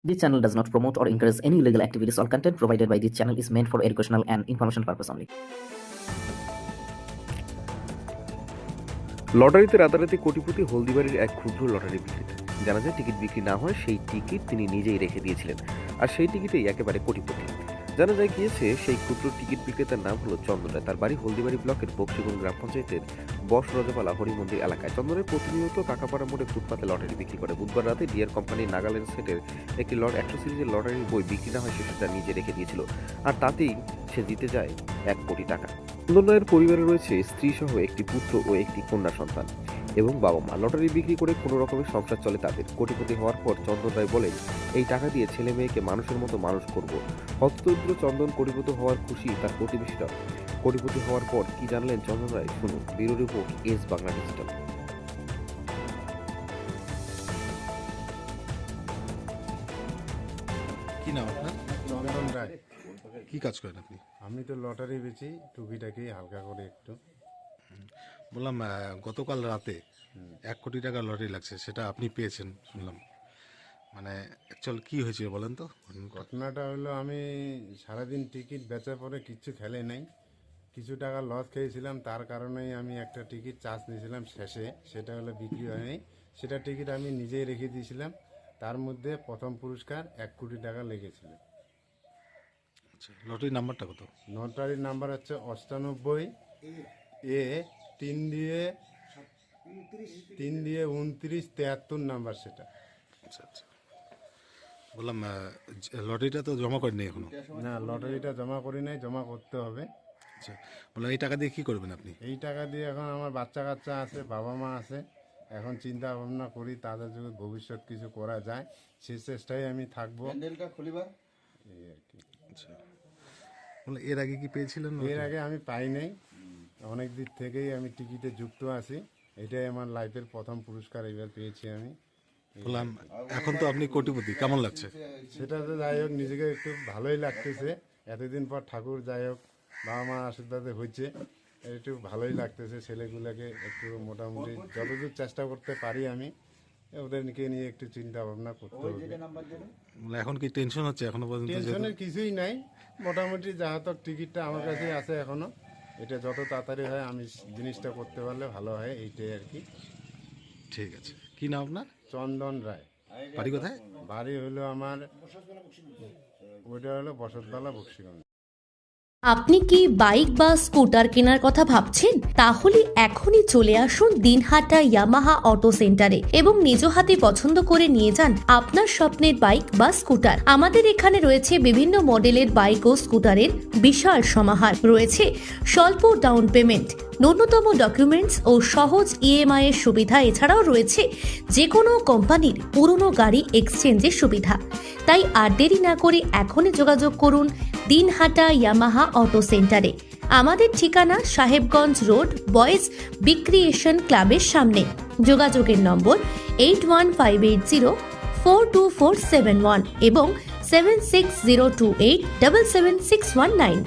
This channel does not promote or encourage any illegal activities. All content provided by this channel is meant for educational and information purpose only. লটারিতে রাতারাতি কোটিপতি হলদিবাড়ির এক ক্ষুদ্র lottery বিক্রেতা। জানা যায় ticket বিক্রি না হয় সেই টিকিট তিনি নিজেই রেখে দিয়েছিলেন, আর সেই টিকিটেই একেবারে কোটিপতি। জানা যায় গিয়েছে সেই ক্ষুদ্র টিকিট বিক্রেতার নাম হলো চন্দন রায়। তার বাড়ি হলদিবাড়ি ব্লকের বক্সিগঞ্জ গ্রাম পঞ্চায়েতের বস রজপালা হরিমন্দির এলাকায়। চন্দনের প্রতিনিয়ত কাকাপাড়া মোড়ে ফুটপাতে লটারি বিক্রি করে। বুধবার রাতে ডিয়ার কোম্পানি নাগাল্যান্ড সেটের একটি লট 100 সিরিজের লটারির বই বিক্রি না হয় সেটা নিজে রেখে দিয়েছিল, আর তাতেই সে জিতে যায় 1 কোটি টাকা। চন্দন রায়ের পরিবারে রয়েছে স্ত্রী সহ একটি পুত্র ও একটি কন্যা সন্তান এবং বাবা মা। লটারি বিক্রি করে কোনো রকমের সংসার চলে তাদের। কোটিপতি হওয়ার পর চন্দন রায় বলেন, এই টাকা দিয়ে ছেলে মেয়েকে মানুষের মতো মানুষ করব। হতদরিদ্র চন্দন কোটিপতি হওয়ার খুশি তার প্রতিবেশীরা। কোটিপতি হওয়ার পর কি জানলেন চন্দন রায়, শুনুন। Bureau report, S Bangla digital. কি নাম আপনার? চন্দন রায়। কি কাজ করেন আপনি? আমি তো লটারি বেচি, টুকিটাকি হালকা করে একটু। বললাম গতকাল রাতে 1 কোটি টাকা লটারি লাগছে, সেটা আপনি পেয়েছেন শুনলাম। মানে অ্যাকচুয়াল কি হয়েছিল বলেন তো? ঘটনাটা হলো, আমি সারাদিন টিকিট বেচার পরে কিচ্ছু খেলে নাই, কিছু টাকা লস খেয়েছিলাম। তার কারণেই আমি একটা টিকিট চার্জ নিয়েছিলাম শেষে, সেটা হলো বিক্রি হয়নি। সেটা টিকিট আমি নিজেই রেখে দিয়েছিলাম। তার মধ্যে প্রথম পুরস্কার 1 কোটি টাকা লেগেছিল। আচ্ছা, লটারির নাম্বারটা কত? লটারির নাম্বার হচ্ছে 98 এ 3 দিয়ে 29 73 নাম্বার সেটা। আচ্ছা আচ্ছা, বললাম লটারিটা তো জমা করেননি এখনো? না, লটারিটা জমা করি নাই, জমা করতে হবে। আচ্ছা, বললাম এই টাকা দিয়ে কি করবেন আপনি? এই টাকা দিয়ে এখন আমার বাচ্চা কাচ্চা আছে, বাবা মা আছে, এখন চিন্তা ভাবনা করি তাদের যদি ভবিষ্যৎ কিছু করা যায় সেই চেষ্টায় আমি থাকবো, এই আর কি। আচ্ছা, বললাম এর আগে কি পেয়েছিলেন? এর আগে আমি পাই নাই, অনেক দিক থেকেই আমি টিকিটে যুক্ত আছি। এটাই আমার লাইফের প্রথম পুরস্কার এবার পেয়েছি আমি। বললাম এখন তো আপনি কোটিপতি, কেমন লাগছে? সেটা তো যাই হোক, নিজেকে একটু ভালোই লাগতেছে। এতদিন পর ঠাকুর যাই হোক বাবা মার আশীর্বাদে হয়েছে, একটু ভালোই লাগতেছে। ছেলেগুলোকে একটু মোটামুটি যতদূর চেষ্টা করতে পারি আমি, ওদেরকে নিয়ে একটু চিন্তা ভাবনা করতে হবে। এখন কি টেনশন হচ্ছে এখনো পর্যন্ত? টেনশনের কিছুই নাই, মোটামুটি যাহাতক টিকিটটা আমার কাছে আছে এখনো। এটা যত তাড়াতাড়ি হয় আমি জিনিসটা করতে পারলে ভালো হয়, এইটাই আর কি। ঠিক আছে, কি নাম আপনার? চন্দন রায়। বাড়ি কোথায়? বাড়ি হলো আমার, ওইটা হলো বসতবালা বক্সিগঞ্জ। আপনি কি বাইক বা স্কুটার কেনার কথা ভাবছেন? তাহলে এখনই চলে আসুন দিনহাটা ইয়ামাহা অটো সেন্টারে এবং নিজ হাতে পছন্দ করে নিয়ে যান আপনার স্বপ্নের বাইক বা স্কুটার। আমাদের এখানে রয়েছে বিভিন্ন মডেলের বাইক ও স্কুটারের বিশাল সমাহার। রয়েছে স্বল্প ডাউন পেমেন্ট, ন্যূনতম ডকুমেন্টস ও সহজ ইএমআই এর সুবিধা। এছাড়াও রয়েছে যে কোনো কোম্পানির পুরনো গাড়ি এক্সচেঞ্জের সুবিধা। তাই আর দেরি না করে এখনই যোগাযোগ করুন দিনহাটা ইয়ামাহা অটো সেন্টারে। আমাদের ঠিকানা সাহেবগঞ্জ রোড, বয়েজ বিক্রিয়েশন ক্লাবের সামনে। যোগাযোগের নম্বর 8158042471 এবং 7602877619।